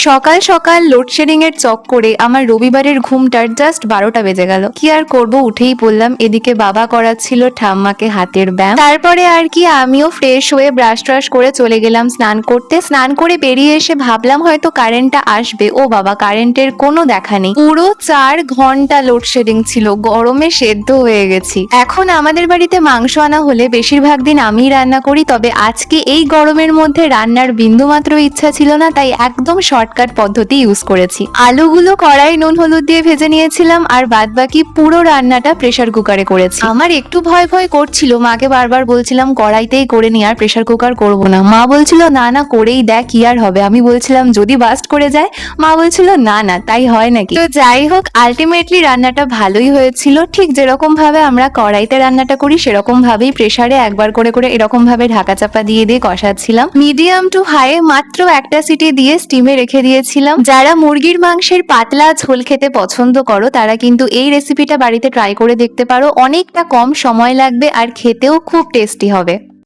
সকাল সকাল লোডশেডিং এর চক্করে আমার রবিবারের ঘুমটার জাস্ট 12টা বেজে গেল। কি আর করব, উঠেই পড়লাম। এদিকে বাবা করাচ্ছিল ঠাম্মাকে হাতের ব্যায়াম। তারপরে আর কি আমিও ফ্রেশ হয়ে ব্রাশ ট্রাশ করে চলে গেলাম স্নান করতে। স্নান করে বেরিয়ে এসে ভাবলাম হয়তো কারেন্টটা আসবে। ও বাবা, কারেন্টের কোনো দেখা নেই। পুরো 4 ঘন্টা লোডশেডিং ছিল, গরমে সেদ্ধ হয়ে গেছি। এখন আমাদের বাড়িতে মাংস আনা হলে বেশিরভাগ দিন আমিই রান্না করি, তবে আজকে এই গরমের মধ্যে রান্নার বিন্দুমাত্র ইচ্ছা ছিল না, তাই একদম শর্টকাট পদ্ধতি ইউজ করেছি। আলুগুলো কড়াই নুন হলুদ দিয়ে ভেজে নিয়েছিলাম, আর বাদ বাকি পুরো রান্নাটা প্রেসার কুকারে করেছি। আমার একটু ভয় ভয় করছিল, মাকে বারবার বলছিলাম কড়াইতেই করে নি, আর প্রেসার কুকার করবো না। মা বলছিল না না, করেই দেখ কি আর হবে। আমি বলছিলাম যদি বাস্ট করে যায়। মা বলছিল না না, তাই হয় নাকি। তো যাই হোক, আলটিমেটলি রান্নাটা ভালোই হয়েছিল। ঠিক যেরকম ভাবে আমরা কড়াইতে রান্নাটা করি সেরকম ভাবেই প্রেসারে একবার করে করে এরকম ভাবে ঢাকা চাপা দিয়ে দিয়ে কষাচ্ছিলাম। মিডিয়াম টু হাই মাত্র একটা সিটি দিয়ে স্টিমে রেখে দিয়েছিলাম। যারা মুরগির মাংসের পাতলা ঝোল খেতে পছন্দ করো তারা কিন্তু এই রেসিপিটা বাড়িতে ট্রাই করে দেখতে পারো। অনেকটা কম সময় লাগবে আর খেতেও খুব টেস্টি হবে।